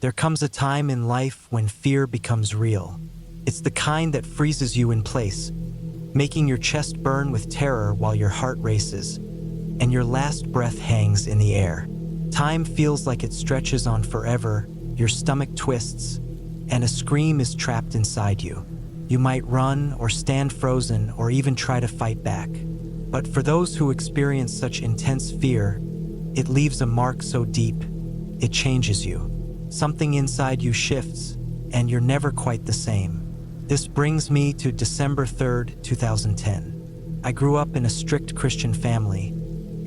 There comes a time in life when fear becomes real. It's the kind that freezes you in place, making your chest burn with terror while your heart races, and your last breath hangs in the air. Time feels like it stretches on forever, your stomach twists, and a scream is trapped inside you. You might run or stand frozen or even try to fight back. But for those who experience such intense fear, it leaves a mark so deep, it changes you. Something inside you shifts, and you're never quite the same. This brings me to December 3rd, 2010. I grew up in a strict Christian family,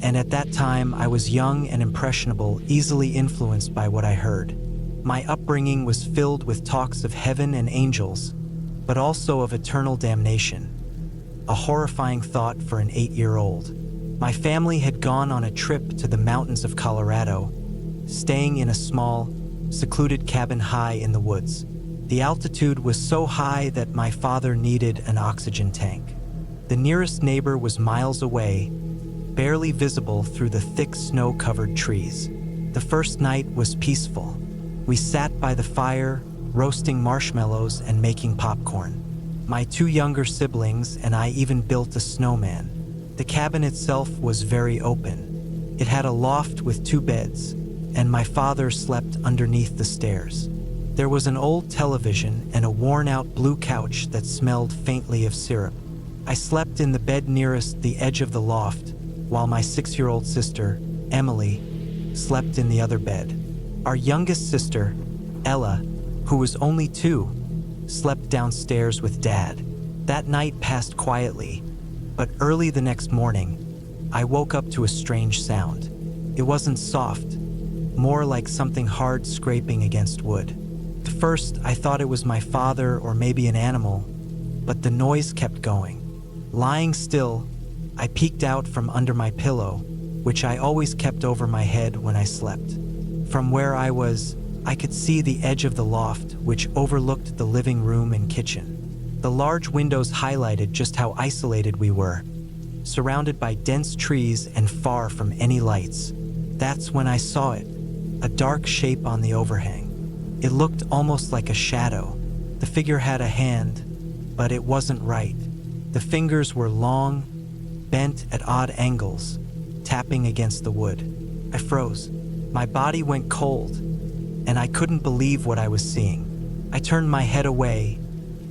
and at that time I was young and impressionable, easily influenced by what I heard. My upbringing was filled with talks of heaven and angels, but also of eternal damnation, a horrifying thought for an 8-year-old. My family had gone on a trip to the mountains of Colorado, staying in a small, secluded cabin high in the woods. The altitude was so high that my father needed an oxygen tank. The nearest neighbor was miles away, barely visible through the thick snow-covered trees. The first night was peaceful. We sat by the fire, roasting marshmallows and making popcorn. My 2 younger siblings and I even built a snowman. The cabin itself was very open. It had a loft with 2 beds, and my father slept underneath the stairs. There was an old television and a worn-out blue couch that smelled faintly of syrup. I slept in the bed nearest the edge of the loft, while my 6-year-old sister, Emily, slept in the other bed. Our youngest sister, Ella, who was only 2, slept downstairs with Dad. That night passed quietly, but early the next morning, I woke up to a strange sound. It wasn't soft, more like something hard scraping against wood. At first, I thought it was my father or maybe an animal, but the noise kept going. Lying still, I peeked out from under my pillow, which I always kept over my head when I slept. From where I was, I could see the edge of the loft, which overlooked the living room and kitchen. The large windows highlighted just how isolated we were, surrounded by dense trees and far from any lights. That's when I saw it, a dark shape on the overhang. It looked almost like a shadow. The figure had a hand, but it wasn't right. The fingers were long, bent at odd angles, tapping against the wood. I froze. My body went cold, and I couldn't believe what I was seeing. I turned my head away,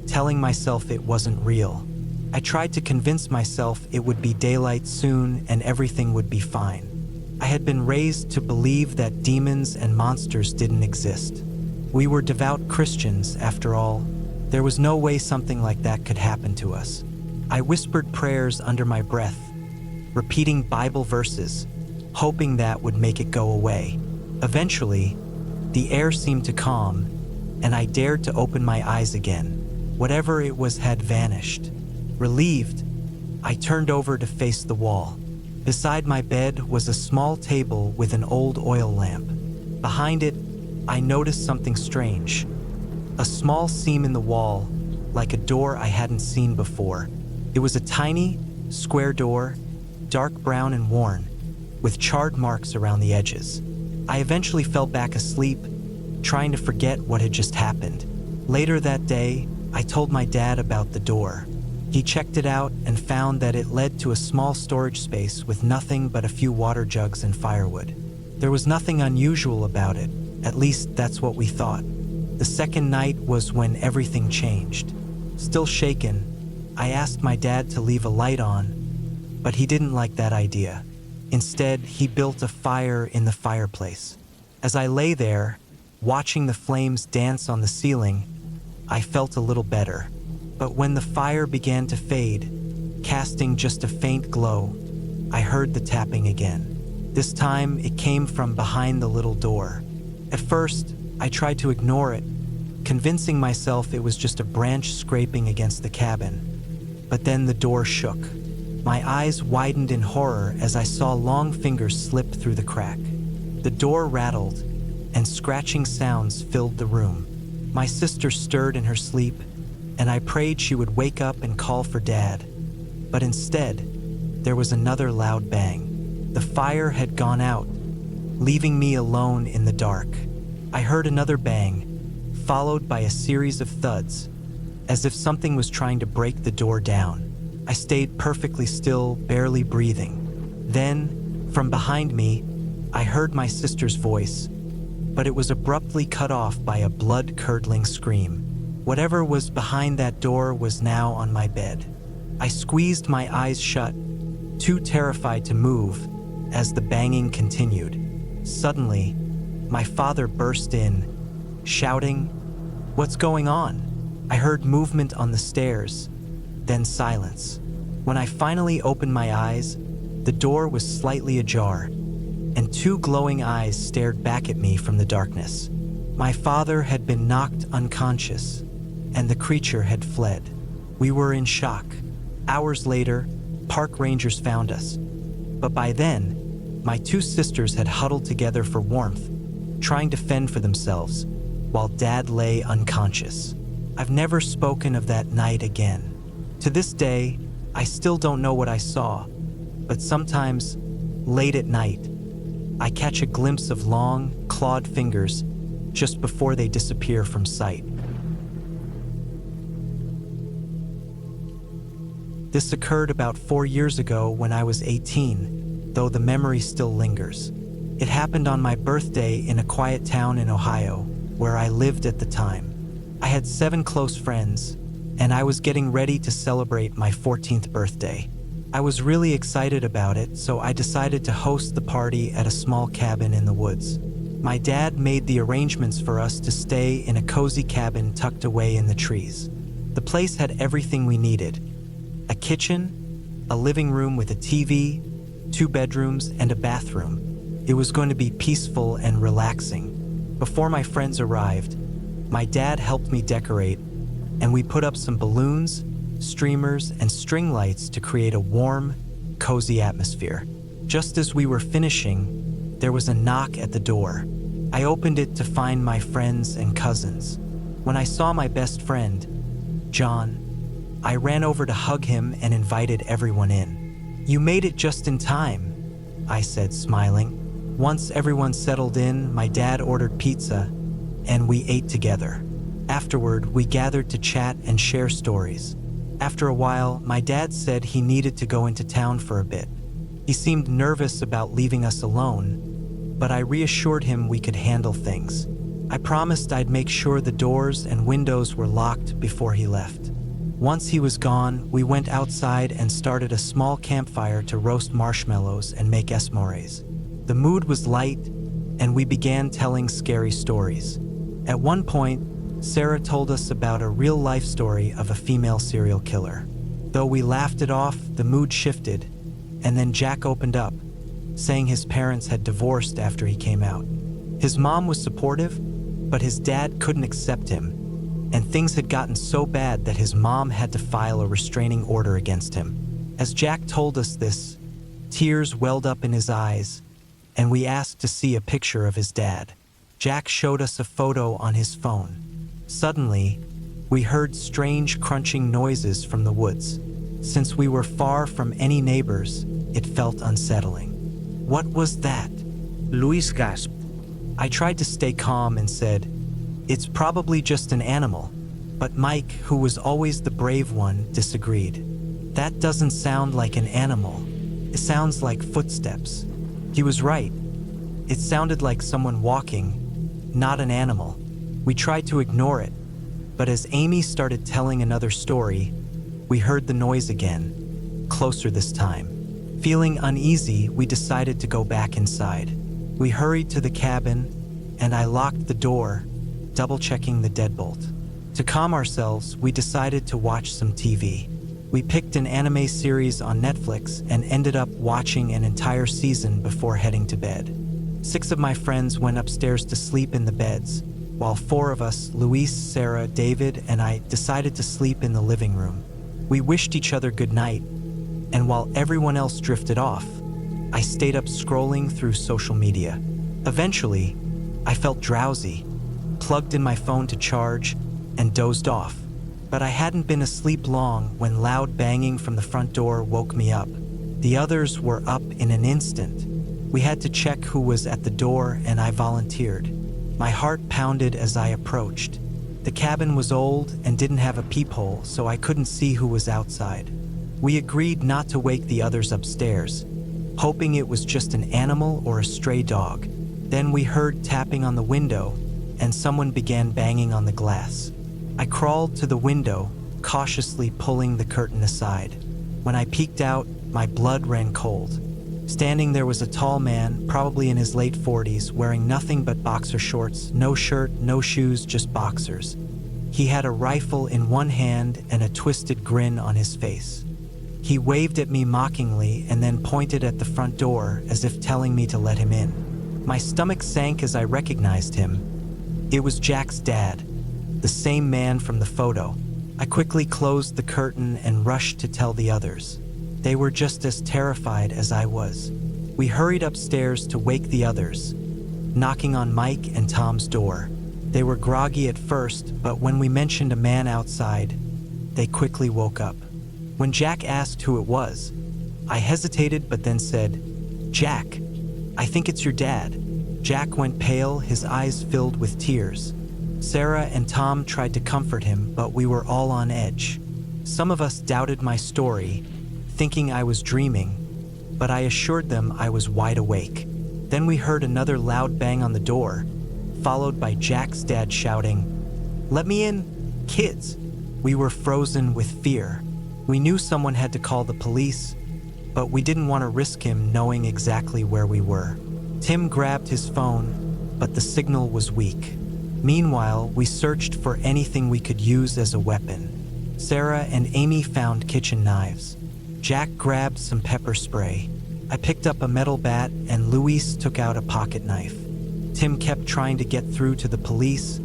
telling myself it wasn't real. I tried to convince myself it would be daylight soon and everything would be fine. I had been raised to believe that demons and monsters didn't exist. We were devout Christians, after all. There was no way something like that could happen to us. I whispered prayers under my breath, repeating Bible verses, hoping that would make it go away. Eventually, the air seemed to calm, and I dared to open my eyes again. Whatever it was had vanished. Relieved, I turned over to face the wall. Beside my bed was a small table with an old oil lamp. Behind it, I noticed something strange. A small seam in the wall, like a door I hadn't seen before. It was a tiny, square door, dark brown and worn, with charred marks around the edges. I eventually fell back asleep, trying to forget what had just happened. Later that day, I told my dad about the door. He checked it out and found that it led to a small storage space with nothing but a few water jugs and firewood. There was nothing unusual about it, at least that's what we thought. The second night was when everything changed. Still shaken, I asked my dad to leave a light on, but he didn't like that idea. Instead, he built a fire in the fireplace. As I lay there, watching the flames dance on the ceiling, I felt a little better. But when the fire began to fade, casting just a faint glow, I heard the tapping again. This time, it came from behind the little door. At first, I tried to ignore it, convincing myself it was just a branch scraping against the cabin. But then the door shook. My eyes widened in horror as I saw long fingers slip through the crack. The door rattled, and scratching sounds filled the room. My sister stirred in her sleep, and I prayed she would wake up and call for Dad. But instead, there was another loud bang. The fire had gone out, leaving me alone in the dark. I heard another bang, followed by a series of thuds, as if something was trying to break the door down. I stayed perfectly still, barely breathing. Then, from behind me, I heard my sister's voice, but it was abruptly cut off by a blood-curdling scream. Whatever was behind that door was now on my bed. I squeezed my eyes shut, too terrified to move, as the banging continued. Suddenly, my father burst in, shouting, "What's going on?" I heard movement on the stairs, then silence. When I finally opened my eyes, the door was slightly ajar, and two glowing eyes stared back at me from the darkness. My father had been knocked unconscious, and the creature had fled. We were in shock. Hours later, park rangers found us. But by then, my two sisters had huddled together for warmth, trying to fend for themselves, while Dad lay unconscious. I've never spoken of that night again. To this day, I still don't know what I saw, but sometimes, late at night, I catch a glimpse of long, clawed fingers just before they disappear from sight. This occurred about 4 years ago when I was 18, though the memory still lingers. It happened on my birthday in a quiet town in Ohio, where I lived at the time. I had 7 close friends, and I was getting ready to celebrate my 14th birthday. I was really excited about it, so I decided to host the party at a small cabin in the woods. My dad made the arrangements for us to stay in a cozy cabin tucked away in the trees. The place had everything we needed: a kitchen, a living room with a TV, 2 bedrooms, and a bathroom. It was going to be peaceful and relaxing. Before my friends arrived, my dad helped me decorate, and we put up some balloons, streamers, and string lights to create a warm, cozy atmosphere. Just as we were finishing, there was a knock at the door. I opened it to find my friends and cousins. When I saw my best friend, John, I ran over to hug him and invited everyone in. "You made it just in time," I said, smiling. Once everyone settled in, my dad ordered pizza, and we ate together. Afterward, we gathered to chat and share stories. After a while, my dad said he needed to go into town for a bit. He seemed nervous about leaving us alone, but I reassured him we could handle things. I promised I'd make sure the doors and windows were locked before he left. Once he was gone, we went outside and started a small campfire to roast marshmallows and make s'mores. The mood was light, and we began telling scary stories. At one point, Sarah told us about a real-life story of a female serial killer. Though we laughed it off, the mood shifted, and then Jack opened up, saying his parents had divorced after he came out. His mom was supportive, but his dad couldn't accept him, and things had gotten so bad that his mom had to file a restraining order against him. As Jack told us this, tears welled up in his eyes, and we asked to see a picture of his dad. Jack showed us a photo on his phone. Suddenly, we heard strange crunching noises from the woods. Since we were far from any neighbors, it felt unsettling. "What was that?" Luis gasped. I tried to stay calm and said, "It's probably just an animal." But Mike, who was always the brave one, disagreed. "That doesn't sound like an animal. It sounds like footsteps." He was right. It sounded like someone walking, not an animal. We tried to ignore it, but as Amy started telling another story, we heard the noise again, closer this time. Feeling uneasy, we decided to go back inside. We hurried to the cabin, and I locked the door, double-checking the deadbolt. To calm ourselves, we decided to watch some TV. We picked an anime series on Netflix and ended up watching an entire season before heading to bed. 6 of my friends went upstairs to sleep in the beds, while 4 of us, Luis, Sarah, David, and I, decided to sleep in the living room. We wished each other good night, and while everyone else drifted off, I stayed up scrolling through social media. Eventually, I felt drowsy, plugged in my phone to charge, and dozed off. But I hadn't been asleep long when loud banging from the front door woke me up. The others were up in an instant. We had to check who was at the door, and I volunteered. My heart pounded as I approached. The cabin was old and didn't have a peephole, so I couldn't see who was outside. We agreed not to wake the others upstairs, hoping it was just an animal or a stray dog. Then we heard tapping on the window, and someone began banging on the glass. I crawled to the window, cautiously pulling the curtain aside. When I peeked out, my blood ran cold. Standing there was a tall man, probably in his late 40s, wearing nothing but boxer shorts, no shirt, no shoes, just boxers. He had a rifle in one hand and a twisted grin on his face. He waved at me mockingly and then pointed at the front door as if telling me to let him in. My stomach sank as I recognized him. It was Jack's dad, the same man from the photo. I quickly closed the curtain and rushed to tell the others. They were just as terrified as I was. We hurried upstairs to wake the others, knocking on Mike and Tom's door. They were groggy at first, but when we mentioned a man outside, they quickly woke up. When Jack asked who it was, I hesitated but then said, "Jack, I think it's your dad." Jack went pale, his eyes filled with tears. Sarah and Tom tried to comfort him, but we were all on edge. Some of us doubted my story, thinking I was dreaming, but I assured them I was wide awake. Then we heard another loud bang on the door, followed by Jack's dad shouting, "Let me in, kids!" We were frozen with fear. We knew someone had to call the police, but we didn't want to risk him knowing exactly where we were. Tim grabbed his phone, but the signal was weak. Meanwhile, we searched for anything we could use as a weapon. Sarah and Amy found kitchen knives. Jack grabbed some pepper spray. I picked up a metal bat and Luis took out a pocket knife. Tim kept trying to get through to the police,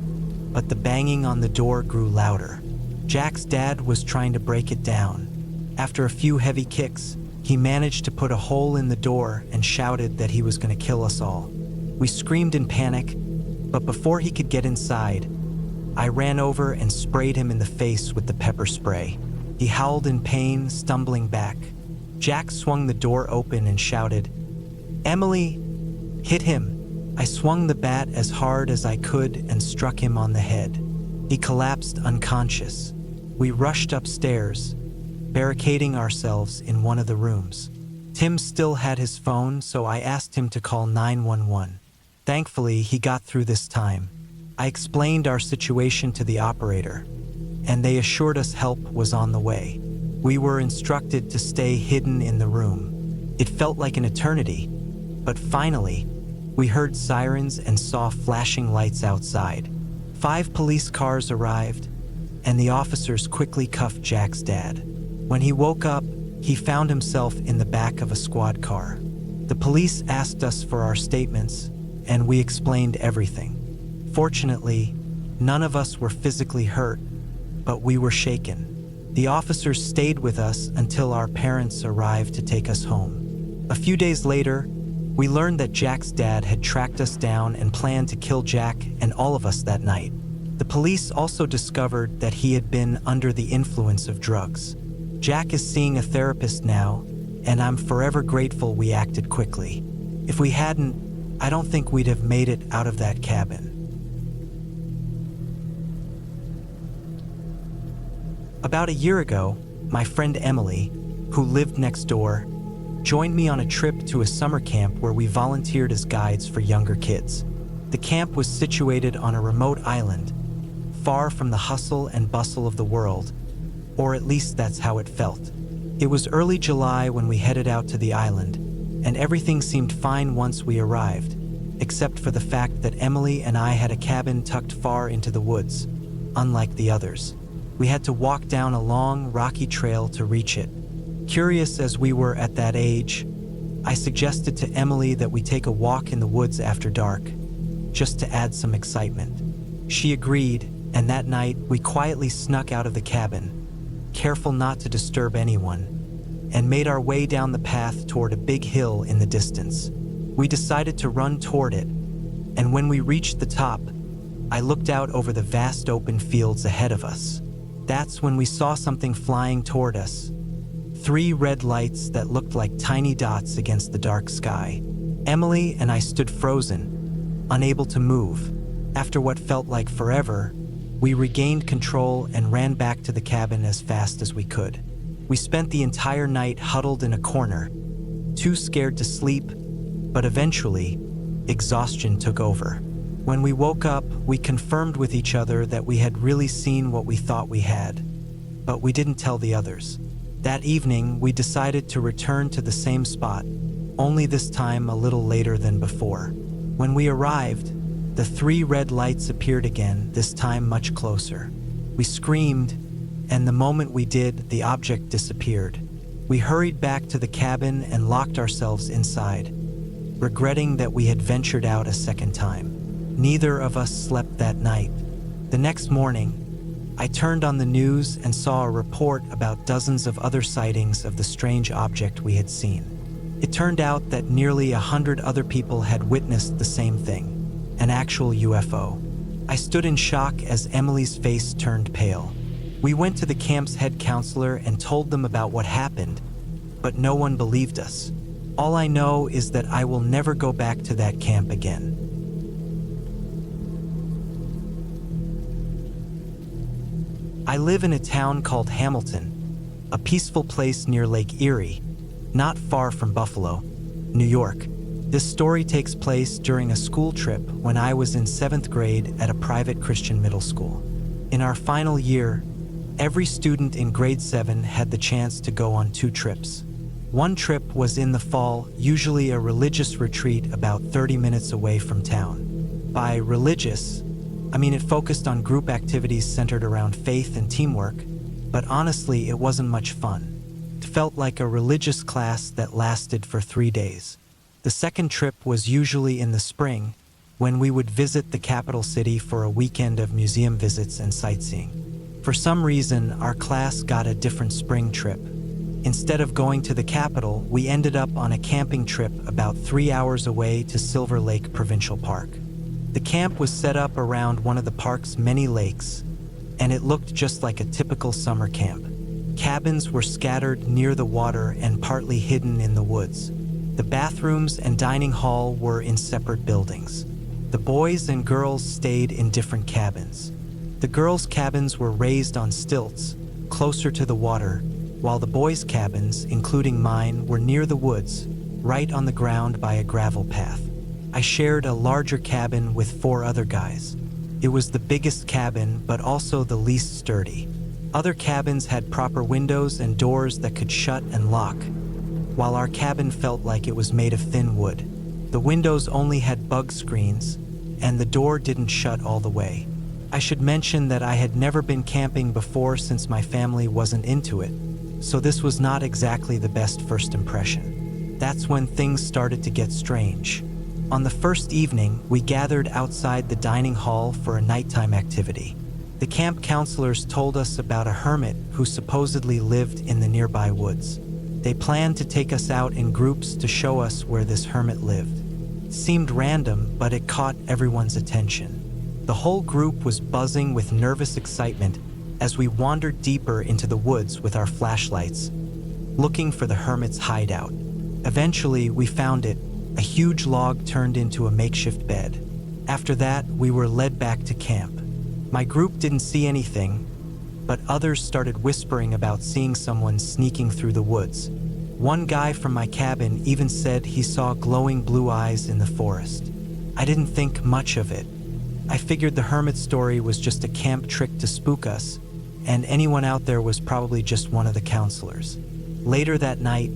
but the banging on the door grew louder. Jack's dad was trying to break it down. After a few heavy kicks, he managed to put a hole in the door and shouted that he was going to kill us all. We screamed in panic, but before he could get inside, I ran over and sprayed him in the face with the pepper spray. He howled in pain, stumbling back. Jack swung the door open and shouted, "Emily, hit him." I swung the bat as hard as I could and struck him on the head. He collapsed unconscious. We rushed upstairs, barricading ourselves in one of the rooms. Tim still had his phone, so I asked him to call 911. Thankfully, he got through this time. I explained our situation to the operator, and they assured us help was on the way. We were instructed to stay hidden in the room. It felt like an eternity, but finally, we heard sirens and saw flashing lights outside. 5 police cars arrived, and the officers quickly cuffed Jack's dad. When he woke up, he found himself in the back of a squad car. The police asked us for our statements, and we explained everything. Fortunately, none of us were physically hurt, but we were shaken. The officers stayed with us until our parents arrived to take us home. A few days later, we learned that Jack's dad had tracked us down and planned to kill Jack and all of us that night. The police also discovered that he had been under the influence of drugs. Jack is seeing a therapist now, and I'm forever grateful we acted quickly. If we hadn't, I don't think we'd have made it out of that cabin. About a year ago, my friend Emily, who lived next door, joined me on a trip to a summer camp where we volunteered as guides for younger kids. The camp was situated on a remote island, far from the hustle and bustle of the world, or at least that's how it felt. It was early July when we headed out to the island, and everything seemed fine once we arrived, except for the fact that Emily and I had a cabin tucked far into the woods, unlike the others. We had to walk down a long, rocky trail to reach it. Curious as we were at that age, I suggested to Emily that we take a walk in the woods after dark, just to add some excitement. She agreed, and that night we quietly snuck out of the cabin, careful not to disturb anyone, and made our way down the path toward a big hill in the distance. We decided to run toward it, and when we reached the top, I looked out over the vast open fields ahead of us. That's when we saw something flying toward us. 3 red lights that looked like tiny dots against the dark sky. Emily and I stood frozen, unable to move. After what felt like forever, we regained control and ran back to the cabin as fast as we could. We spent the entire night huddled in a corner, too scared to sleep, but eventually, exhaustion took over. When we woke up, we confirmed with each other that we had really seen what we thought we had, but we didn't tell the others. That evening, we decided to return to the same spot, only this time a little later than before. When we arrived, the 3 red lights appeared again, this time much closer. We screamed, and the moment we did, the object disappeared. We hurried back to the cabin and locked ourselves inside, regretting that we had ventured out a second time. Neither of us slept that night. The next morning, I turned on the news and saw a report about dozens of other sightings of the strange object we had seen. It turned out that nearly 100 other people had witnessed the same thing. An actual UFO. I stood in shock as Emily's face turned pale. We went to the camp's head counselor and told them about what happened, but no one believed us. All I know is that I will never go back to that camp again. I live in a town called Hamilton, a peaceful place near Lake Erie, not far from Buffalo, New York. This story takes place during a school trip when I was in 7th grade at a private Christian middle school. In our final year, every student in grade 7 had the chance to go on 2 trips. One trip was in the fall, usually a religious retreat about 30 minutes away from town. By religious, I mean it focused on group activities centered around faith and teamwork, but honestly, it wasn't much fun. It felt like a religious class that lasted for 3 days. The second trip was usually in the spring, when we would visit the capital city for a weekend of museum visits and sightseeing. For some reason, our class got a different spring trip. Instead of going to the capital, we ended up on a camping trip about 3 hours away to Silver Lake Provincial Park. The camp was set up around one of the park's many lakes, and it looked just like a typical summer camp. Cabins were scattered near the water and partly hidden in the woods. The bathrooms and dining hall were in separate buildings. The boys and girls stayed in different cabins. The girls' cabins were raised on stilts, closer to the water, while the boys' cabins, including mine, were near the woods, right on the ground by a gravel path. I shared a larger cabin with 4 other guys. It was the biggest cabin, but also the least sturdy. Other cabins had proper windows and doors that could shut and lock, while our cabin felt like it was made of thin wood. The windows only had bug screens, and the door didn't shut all the way. I should mention that I had never been camping before since my family wasn't into it, so this was not exactly the best first impression. That's when things started to get strange. On the first evening, we gathered outside the dining hall for a nighttime activity. The camp counselors told us about a hermit who supposedly lived in the nearby woods. They planned to take us out in groups to show us where this hermit lived. It seemed random, but it caught everyone's attention. The whole group was buzzing with nervous excitement as we wandered deeper into the woods with our flashlights, looking for the hermit's hideout. Eventually, we found it, a huge log turned into a makeshift bed. After that, we were led back to camp. My group didn't see anything, but others started whispering about seeing someone sneaking through the woods. One guy from my cabin even said he saw glowing blue eyes in the forest. I didn't think much of it. I figured the hermit story was just a camp trick to spook us, and anyone out there was probably just one of the counselors. Later that night,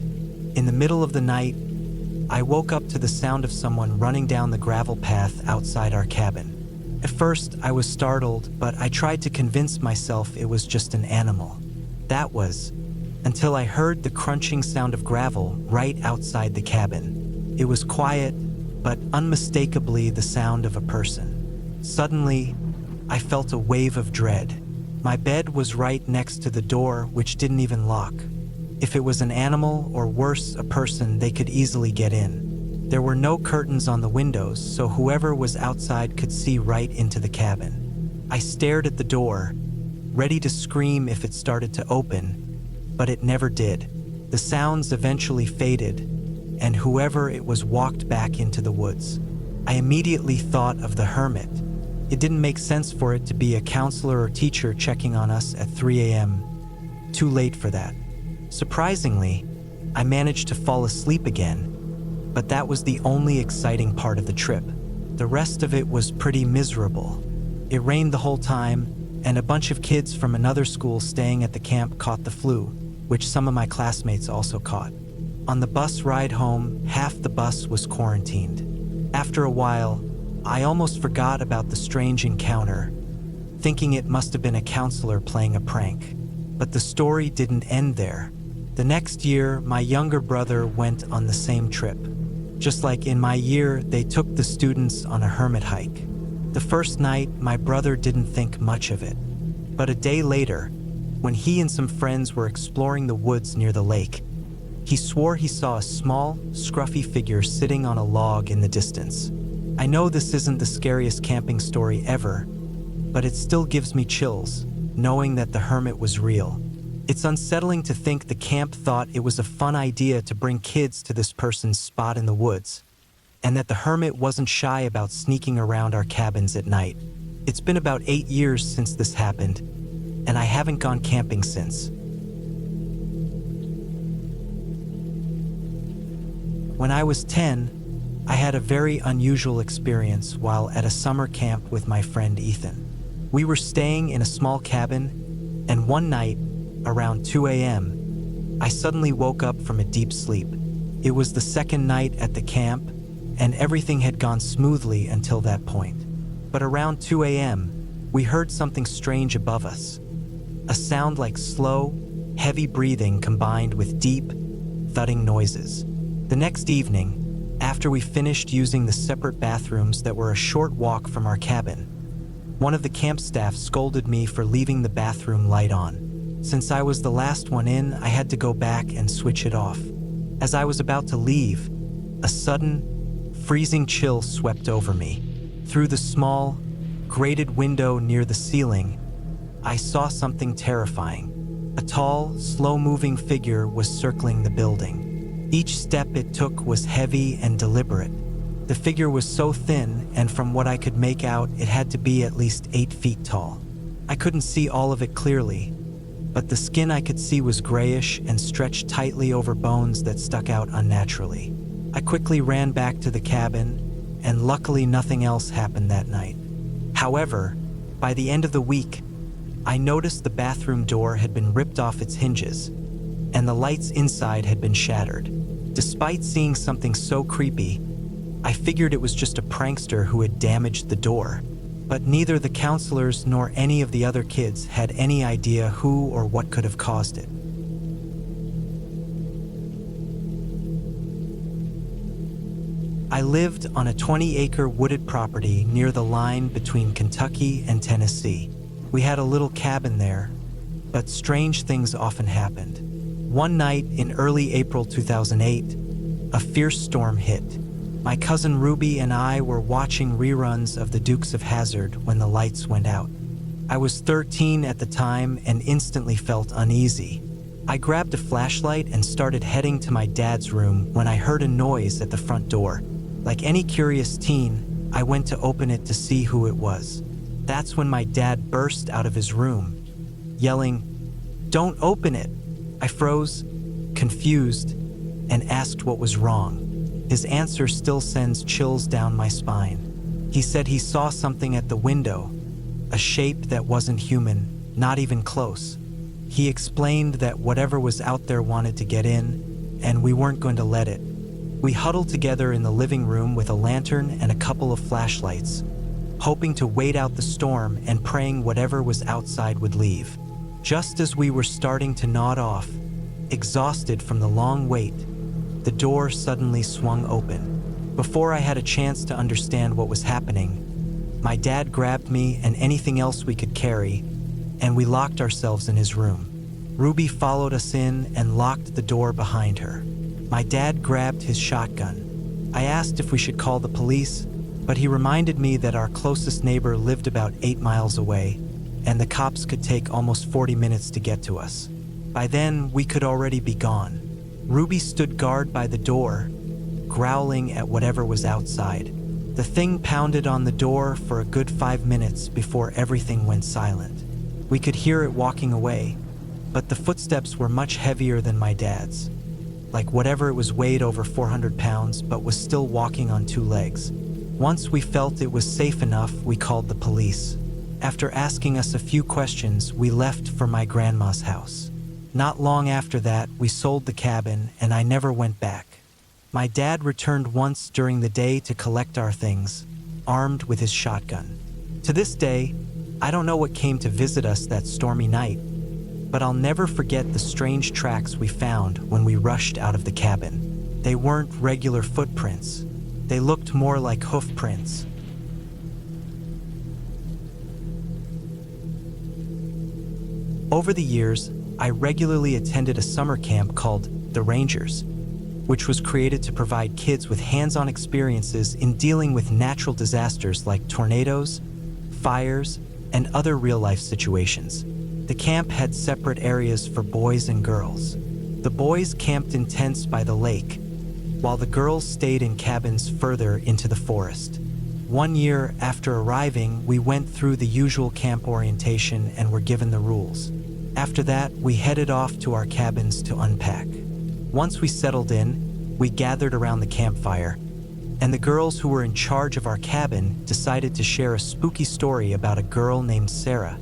in the middle of the night, I woke up to the sound of someone running down the gravel path outside our cabin. At first, I was startled, but I tried to convince myself it was just an animal. That was, until I heard the crunching sound of gravel right outside the cabin. It was quiet, but unmistakably the sound of a person. Suddenly, I felt a wave of dread. My bed was right next to the door, which didn't even lock. If it was an animal, or worse, a person, they could easily get in. There were no curtains on the windows, so whoever was outside could see right into the cabin. I stared at the door, ready to scream if it started to open, but it never did. The sounds eventually faded, and whoever it was walked back into the woods. I immediately thought of the hermit, It didn't make sense for it to be a counselor or teacher checking on us at 3 a.m. Too late for that. Surprisingly, I managed to fall asleep again, but that was the only exciting part of the trip. The rest of it was pretty miserable. It rained the whole time, and a bunch of kids from another school staying at the camp caught the flu, which some of my classmates also caught. On the bus ride home, half the bus was quarantined. After a while, I almost forgot about the strange encounter, thinking it must have been a counselor playing a prank. But the story didn't end there. The next year, my younger brother went on the same trip. Just like in my year, they took the students on a hermit hike. The first night, my brother didn't think much of it. But a day later, when he and some friends were exploring the woods near the lake, he swore he saw a small, scruffy figure sitting on a log in the distance. I know this isn't the scariest camping story ever, but it still gives me chills, knowing that the hermit was real. It's unsettling to think the camp thought it was a fun idea to bring kids to this person's spot in the woods, and that the hermit wasn't shy about sneaking around our cabins at night. It's been about 8 years since this happened, and I haven't gone camping since. When I was 10, I had a very unusual experience while at a summer camp with my friend Ethan. We were staying in a small cabin, and one night, around 2 a.m., I suddenly woke up from a deep sleep. It was the second night at the camp, and everything had gone smoothly until that point. But around 2 a.m., we heard something strange above us. A sound like slow, heavy breathing combined with deep, thudding noises. The next evening, after we finished using the separate bathrooms that were a short walk from our cabin, one of the camp staff scolded me for leaving the bathroom light on. Since I was the last one in, I had to go back and switch it off. As I was about to leave, a sudden, freezing chill swept over me. Through the small, grated window near the ceiling, I saw something terrifying. A tall, slow-moving figure was circling the building. Each step it took was heavy and deliberate. The figure was so thin, and from what I could make out, it had to be at least 8 feet tall. I couldn't see all of it clearly, but the skin I could see was grayish and stretched tightly over bones that stuck out unnaturally. I quickly ran back to the cabin, and luckily nothing else happened that night. However, by the end of the week, I noticed the bathroom door had been ripped off its hinges, and the lights inside had been shattered. Despite seeing something so creepy, I figured it was just a prankster who had damaged the door. But neither the counselors nor any of the other kids had any idea who or what could have caused it. I lived on a 20-acre wooded property near the line between Kentucky and Tennessee. We had a little cabin there, but strange things often happened. One night in early April 2008, a fierce storm hit. My cousin Ruby and I were watching reruns of The Dukes of Hazzard when the lights went out. I was 13 at the time and instantly felt uneasy. I grabbed a flashlight and started heading to my dad's room when I heard a noise at the front door. Like any curious teen, I went to open it to see who it was. That's when my dad burst out of his room, yelling, "Don't open it!" I froze, confused, and asked what was wrong. His answer still sends chills down my spine. He said he saw something at the window, a shape that wasn't human, not even close. He explained that whatever was out there wanted to get in, and we weren't going to let it. We huddled together in the living room with a lantern and a couple of flashlights, hoping to wait out the storm and praying whatever was outside would leave. Just as we were starting to nod off, exhausted from the long wait, the door suddenly swung open. Before I had a chance to understand what was happening, my dad grabbed me and anything else we could carry, and we locked ourselves in his room. Ruby followed us in and locked the door behind her. My dad grabbed his shotgun. I asked if we should call the police, but he reminded me that our closest neighbor lived about 8 miles away, and the cops could take almost 40 minutes to get to us. By then, we could already be gone. Ruby stood guard by the door, growling at whatever was outside. The thing pounded on the door for a good 5 minutes before everything went silent. We could hear it walking away, but the footsteps were much heavier than my dad's. Like whatever it was weighed over 400 pounds, but was still walking on 2 legs. Once we felt it was safe enough, we called the police. After asking us a few questions, we left for my grandma's house. Not long after that, we sold the cabin, and I never went back. My dad returned once during the day to collect our things, armed with his shotgun. To this day, I don't know what came to visit us that stormy night, but I'll never forget the strange tracks we found when we rushed out of the cabin. They weren't regular footprints. They looked more like hoof prints. Over the years, I regularly attended a summer camp called The Rangers, which was created to provide kids with hands-on experiences in dealing with natural disasters like tornadoes, fires, and other real-life situations. The camp had separate areas for boys and girls. The boys camped in tents by the lake, while the girls stayed in cabins further into the forest. One year after arriving, we went through the usual camp orientation and were given the rules. After that, we headed off to our cabins to unpack. Once we settled in, we gathered around the campfire, and the girls who were in charge of our cabin decided to share a spooky story about a girl named Sarah,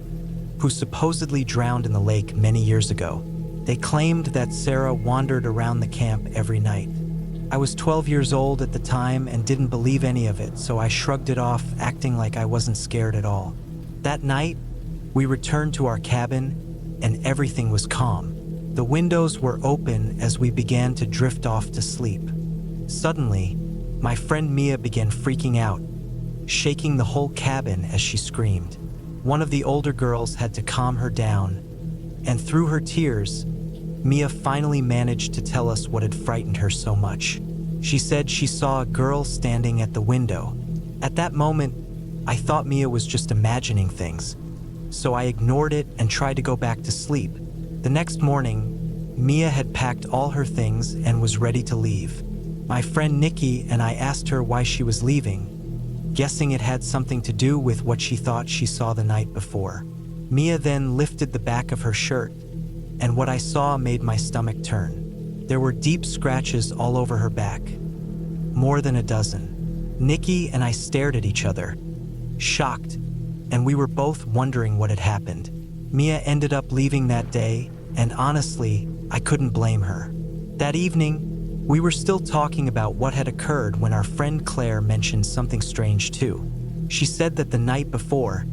who supposedly drowned in the lake many years ago. They claimed that Sarah wandered around the camp every night. I was 12 years old at the time and didn't believe any of it, so I shrugged it off, acting like I wasn't scared at all. That night, we returned to our cabin, and everything was calm. The windows were open as we began to drift off to sleep. Suddenly, my friend Mia began freaking out, shaking the whole cabin as she screamed. One of the older girls had to calm her down, and through her tears, Mia finally managed to tell us what had frightened her so much. She said she saw a girl standing at the window. At that moment, I thought Mia was just imagining things, so I ignored it and tried to go back to sleep. The next morning, Mia had packed all her things and was ready to leave. My friend Nikki and I asked her why she was leaving, guessing it had something to do with what she thought she saw the night before. Mia then lifted the back of her shirt, and what I saw made my stomach turn. There were deep scratches all over her back, more than a dozen. Nikki and I stared at each other, shocked, and we were both wondering what had happened. Mia ended up leaving that day, and honestly, I couldn't blame her. That evening, we were still talking about what had occurred when our friend Claire mentioned something strange too. She said that the night before,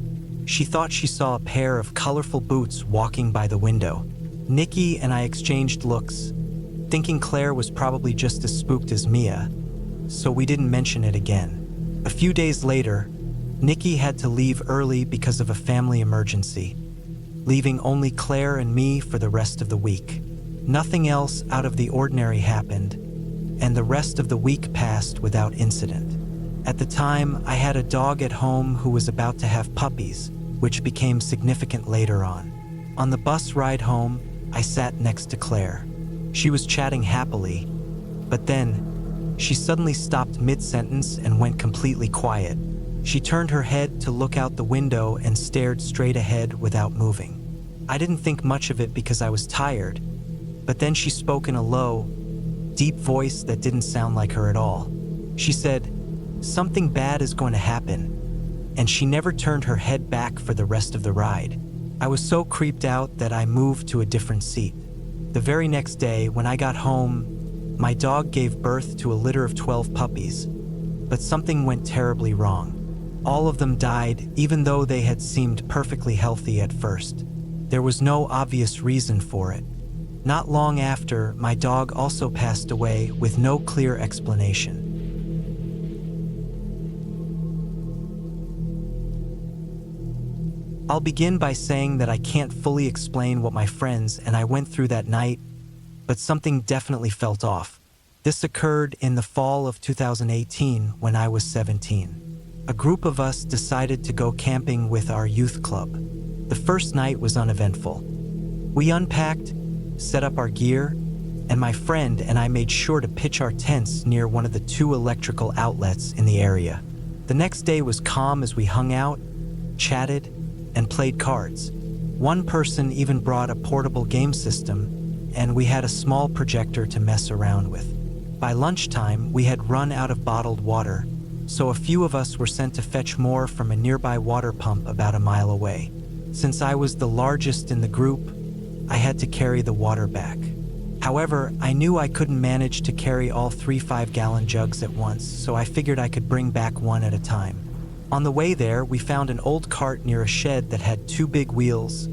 she thought she saw a pair of colorful boots walking by the window. Nikki and I exchanged looks, thinking Claire was probably just as spooked as Mia, so we didn't mention it again. A few days later, Nikki had to leave early because of a family emergency, leaving only Claire and me for the rest of the week. Nothing else out of the ordinary happened, and the rest of the week passed without incident. At the time, I had a dog at home who was about to have puppies, which became significant later on. On the bus ride home, I sat next to Claire. She was chatting happily, but then she suddenly stopped mid-sentence and went completely quiet. She turned her head to look out the window and stared straight ahead without moving. I didn't think much of it because I was tired, but then she spoke in a low, deep voice that didn't sound like her at all. She said, "Something bad is going to happen," and she never turned her head back for the rest of the ride. I was so creeped out that I moved to a different seat. The very next day, when I got home, my dog gave birth to a litter of 12 puppies, but something went terribly wrong. All of them died, even though they had seemed perfectly healthy at first. There was no obvious reason for it. Not long after, my dog also passed away with no clear explanation. I'll begin by saying that I can't fully explain what my friends and I went through that night, but something definitely felt off. This occurred in the fall of 2018 when I was 17. A group of us decided to go camping with our youth club. The first night was uneventful. We unpacked, set up our gear, and my friend and I made sure to pitch our tents near one of the 2 electrical outlets in the area. The next day was calm as we hung out, chatted, and played cards. One person even brought a portable game system, and we had a small projector to mess around with. By lunchtime, we had run out of bottled water, so a few of us were sent to fetch more from a nearby water pump about a mile away. Since I was the largest in the group, I had to carry the water back. However, I knew I couldn't manage to carry all 3 5-gallon jugs at once, so I figured I could bring back one at a time. On the way there, we found an old cart near a shed that had 2 big wheels,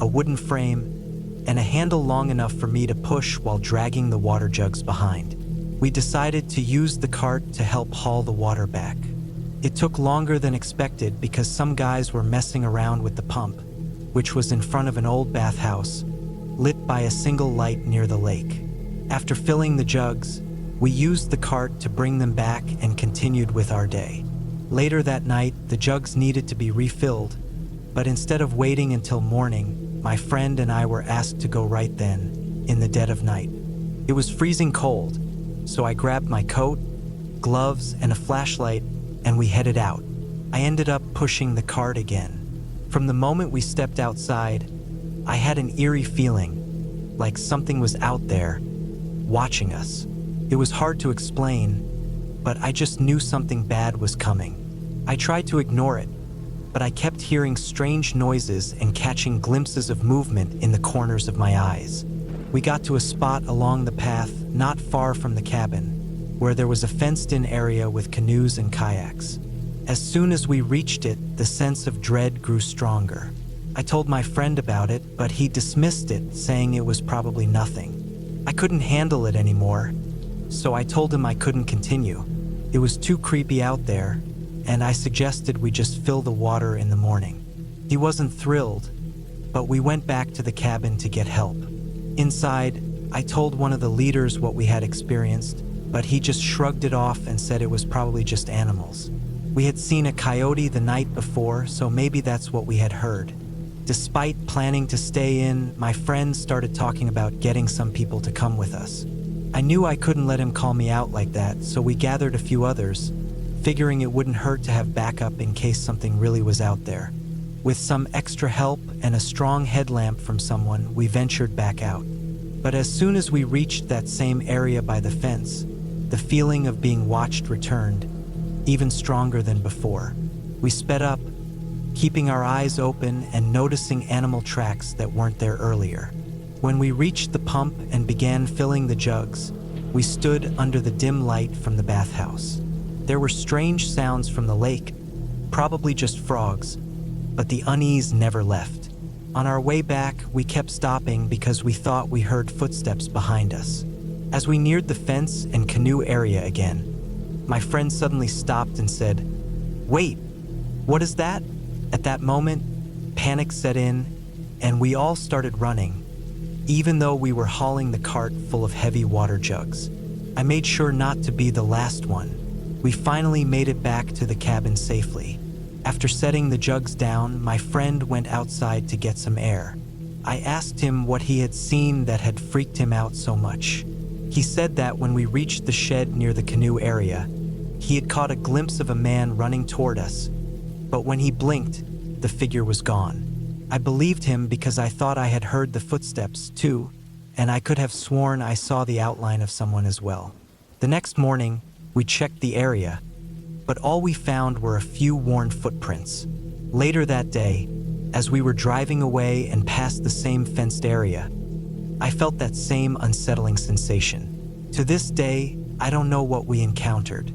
a wooden frame, and a handle long enough for me to push while dragging the water jugs behind. We decided to use the cart to help haul the water back. It took longer than expected because some guys were messing around with the pump, which was in front of an old bathhouse, lit by a single light near the lake. After filling the jugs, we used the cart to bring them back and continued with our day. Later that night, the jugs needed to be refilled, but instead of waiting until morning, my friend and I were asked to go right then, in the dead of night. It was freezing cold, so I grabbed my coat, gloves, and a flashlight, and we headed out. I ended up pushing the cart again. From the moment we stepped outside, I had an eerie feeling, like something was out there, watching us. It was hard to explain, but I just knew something bad was coming. I tried to ignore it, but I kept hearing strange noises and catching glimpses of movement in the corners of my eyes. We got to a spot along the path not far from the cabin, where there was a fenced-in area with canoes and kayaks. As soon as we reached it, the sense of dread grew stronger. I told my friend about it, but he dismissed it, saying it was probably nothing. I couldn't handle it anymore, so I told him I couldn't continue. It was too creepy out there, and I suggested we just fill the water in the morning. He wasn't thrilled, but we went back to the cabin to get help. Inside, I told one of the leaders what we had experienced, but he just shrugged it off and said it was probably just animals. We had seen a coyote the night before, so maybe that's what we had heard. Despite planning to stay in, my friend started talking about getting some people to come with us. I knew I couldn't let him call me out like that, so we gathered a few others, figuring it wouldn't hurt to have backup in case something really was out there. With some extra help and a strong headlamp from someone, we ventured back out. But as soon as we reached that same area by the fence, the feeling of being watched returned, even stronger than before. We sped up, keeping our eyes open and noticing animal tracks that weren't there earlier. When we reached the pump and began filling the jugs, we stood under the dim light from the bathhouse. There were strange sounds from the lake, probably just frogs, but the unease never left. On our way back, we kept stopping because we thought we heard footsteps behind us. As we neared the fence and canoe area again, my friend suddenly stopped and said, "Wait, what is that?" At that moment, panic set in, and we all started running, even though we were hauling the cart full of heavy water jugs. I made sure not to be the last one. We finally made it back to the cabin safely. After setting the jugs down, my friend went outside to get some air. I asked him what he had seen that had freaked him out so much. He said that when we reached the shed near the canoe area, he had caught a glimpse of a man running toward us, but when he blinked, the figure was gone. I believed him because I thought I had heard the footsteps too, and I could have sworn I saw the outline of someone as well. The next morning, we checked the area, but all we found were a few worn footprints. Later that day, as we were driving away and past the same fenced area, I felt that same unsettling sensation. To this day, I don't know what we encountered.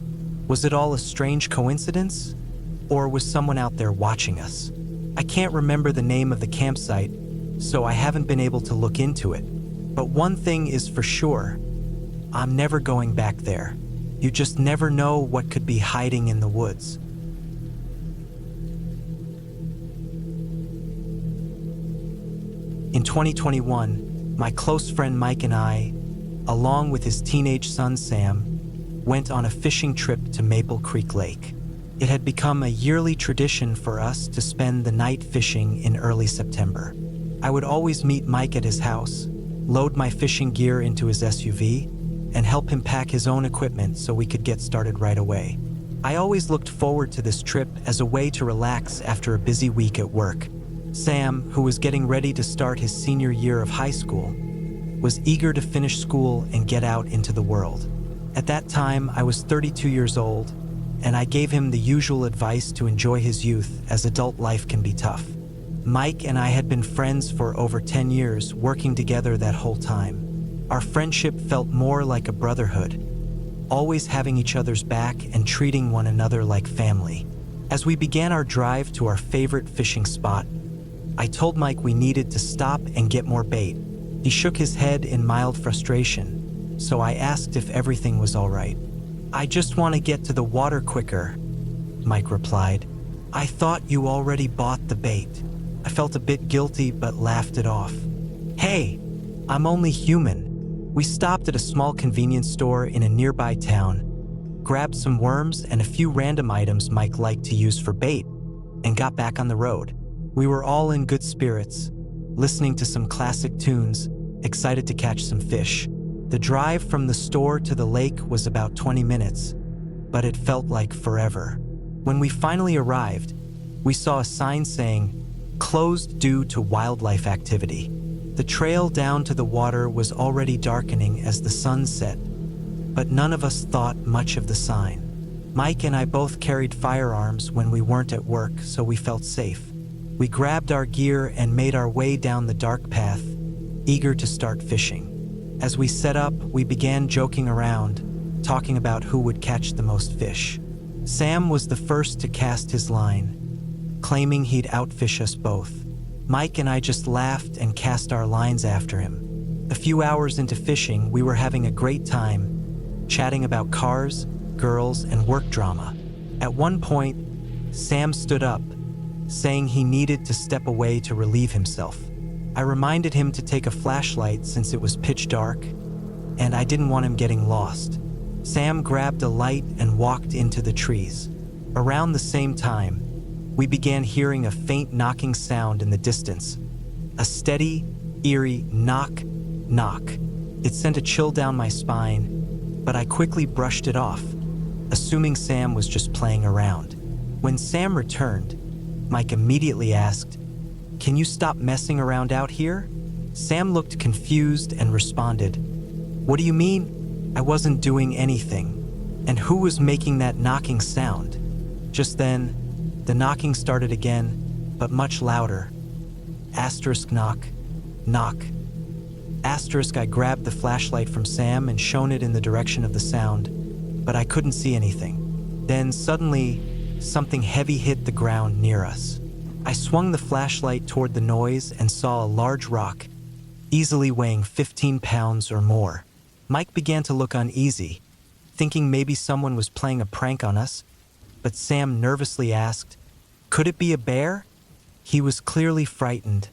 Was it all a strange coincidence? Or was someone out there watching us? I can't remember the name of the campsite, so I haven't been able to look into it. But one thing is for sure, I'm never going back there. You just never know what could be hiding in the woods. In 2021, my close friend Mike and I, along with his teenage son Sam, went on a fishing trip to Maple Creek Lake. It had become a yearly tradition for us to spend the night fishing in early September. I would always meet Mike at his house, load my fishing gear into his SUV, and help him pack his own equipment so we could get started right away. I always looked forward to this trip as a way to relax after a busy week at work. Sam, who was getting ready to start his senior year of high school, was eager to finish school and get out into the world. At that time, I was 32 years old, and I gave him the usual advice to enjoy his youth, as adult life can be tough. Mike and I had been friends for over 10 years, working together that whole time. Our friendship felt more like a brotherhood, always having each other's back and treating one another like family. As we began our drive to our favorite fishing spot, I told Mike we needed to stop and get more bait. He shook his head in mild frustration, so I asked if everything was all right. "I just want to get to the water quicker," Mike replied. "I thought you already bought the bait." I felt a bit guilty but laughed it off. "Hey, I'm only human." We stopped at a small convenience store in a nearby town, grabbed some worms and a few random items Mike liked to use for bait, and got back on the road. We were all in good spirits, listening to some classic tunes, excited to catch some fish. The drive from the store to the lake was about 20 minutes, but it felt like forever. When we finally arrived, we saw a sign saying, "Closed due to wildlife activity." The trail down to the water was already darkening as the sun set, but none of us thought much of the sign. Mike and I both carried firearms when we weren't at work, so we felt safe. We grabbed our gear and made our way down the dark path, eager to start fishing. As we set up, we began joking around, talking about who would catch the most fish. Sam was the first to cast his line, claiming he'd outfish us both. Mike and I just laughed and cast our lines after him. A few hours into fishing, we were having a great time, chatting about cars, girls, and work drama. At one point, Sam stood up, saying he needed to step away to relieve himself. I reminded him to take a flashlight since it was pitch dark, and I didn't want him getting lost. Sam grabbed a light and walked into the trees. Around the same time, we began hearing a faint knocking sound in the distance. A steady, eerie knock, knock. It sent a chill down my spine, but I quickly brushed it off, assuming Sam was just playing around. When Sam returned, Mike immediately asked, "Can you stop messing around out here?" Sam looked confused and responded, "What do you mean? I wasn't doing anything. And who was making that knocking sound?" Just then, the knocking started again, but much louder. Asterisk knock, knock. Asterisk. I grabbed the flashlight from Sam and shone it in the direction of the sound, but I couldn't see anything. Then suddenly, something heavy hit the ground near us. I swung the flashlight toward the noise and saw a large rock, easily weighing 15 pounds or more. Mike began to look uneasy, thinking maybe someone was playing a prank on us, but Sam nervously asked, "Could it be a bear?" He was clearly frightened,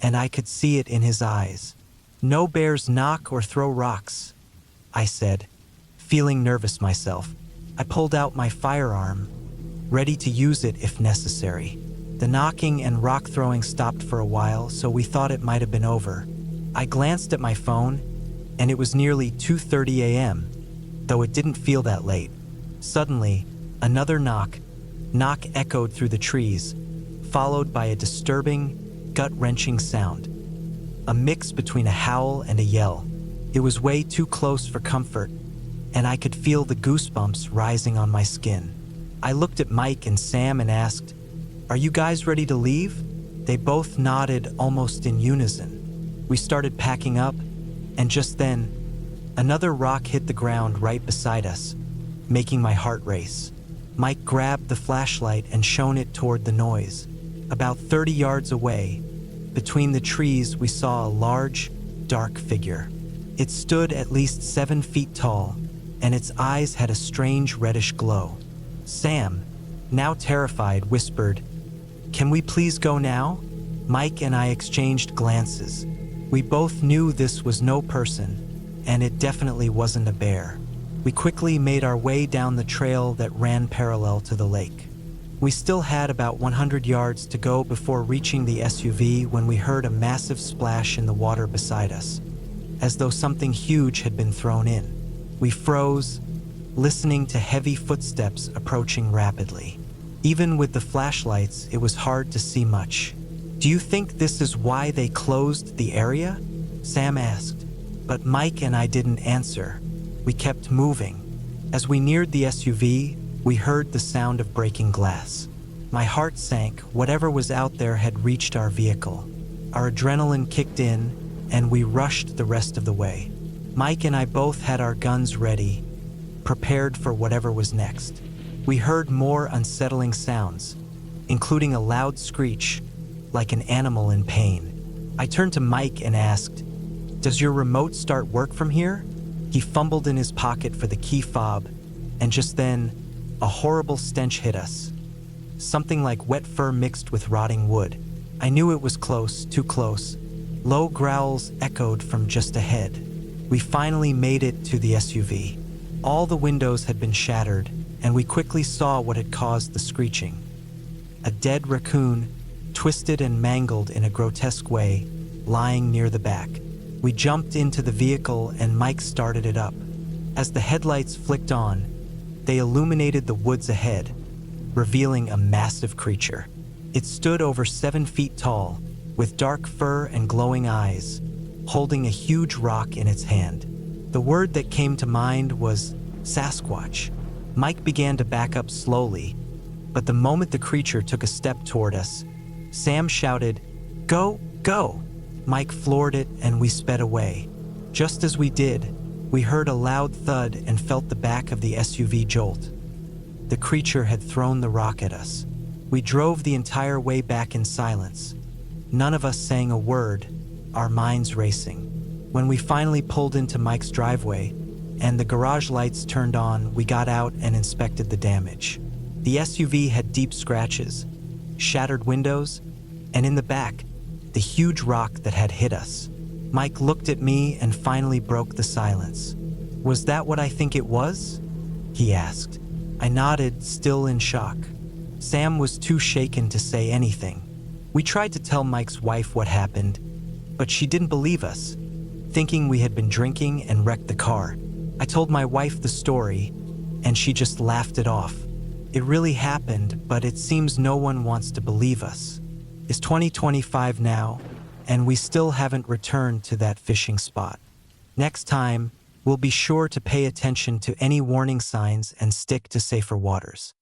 and I could see it in his eyes. "No bears knock or throw rocks," I said, feeling nervous myself. I pulled out my firearm, ready to use it if necessary. The knocking and rock throwing stopped for a while, so we thought it might have been over. I glanced at my phone, and it was nearly 2:30 a.m., though it didn't feel that late. Suddenly, another knock echoed through the trees, followed by a disturbing, gut-wrenching sound. A mix between a howl and a yell. It was way too close for comfort, and I could feel the goosebumps rising on my skin. I looked at Mike and Sam and asked, "Are you guys ready to leave?" They both nodded almost in unison. We started packing up, and just then, another rock hit the ground right beside us, making my heart race. Mike grabbed the flashlight and shone it toward the noise. About 30 yards away, between the trees, we saw a large, dark figure. It stood at least 7 feet tall, and its eyes had a strange reddish glow. Sam, now terrified, whispered, "Can we please go now?" Mike and I exchanged glances. We both knew this was no person, and it definitely wasn't a bear. We quickly made our way down the trail that ran parallel to the lake. We still had about 100 yards to go before reaching the SUV when we heard a massive splash in the water beside us, as though something huge had been thrown in. We froze, listening to heavy footsteps approaching rapidly. Even with the flashlights, it was hard to see much. "Do you think this is why they closed the area?" Sam asked. But Mike and I didn't answer. We kept moving. As we neared the SUV, we heard the sound of breaking glass. My heart sank. Whatever was out there had reached our vehicle. Our adrenaline kicked in, and we rushed the rest of the way. Mike and I both had our guns ready, prepared for whatever was next. We heard more unsettling sounds, including a loud screech, like an animal in pain. I turned to Mike and asked, "Does your remote start work from here?" He fumbled in his pocket for the key fob, and just then, a horrible stench hit us. Something like wet fur mixed with rotting wood. I knew it was close, too close. Low growls echoed from just ahead. We finally made it to the SUV. All the windows had been shattered, and we quickly saw what had caused the screeching. A dead raccoon, twisted and mangled in a grotesque way, lying near the back. We jumped into the vehicle and Mike started it up. As the headlights flicked on, they illuminated the woods ahead, revealing a massive creature. It stood over 7 feet tall, with dark fur and glowing eyes, holding a huge rock in its hand. The word that came to mind was Sasquatch. Mike began to back up slowly, but the moment the creature took a step toward us, Sam shouted, "Go, go!" Mike floored it and we sped away. Just as we did, we heard a loud thud and felt the back of the SUV jolt. The creature had thrown the rock at us. We drove the entire way back in silence, none of us saying a word, our minds racing. When we finally pulled into Mike's driveway and the garage lights turned on, we got out and inspected the damage. The SUV had deep scratches, shattered windows, and in the back, the huge rock that had hit us. Mike looked at me and finally broke the silence. "Was that what I think it was?" he asked. I nodded, still in shock. Sam was too shaken to say anything. We tried to tell Mike's wife what happened, but she didn't believe us, thinking we had been drinking and wrecked the car. I told my wife the story, and she just laughed it off. It really happened, but it seems no one wants to believe us. It's 2025 now, and we still haven't returned to that fishing spot. Next time, we'll be sure to pay attention to any warning signs and stick to safer waters.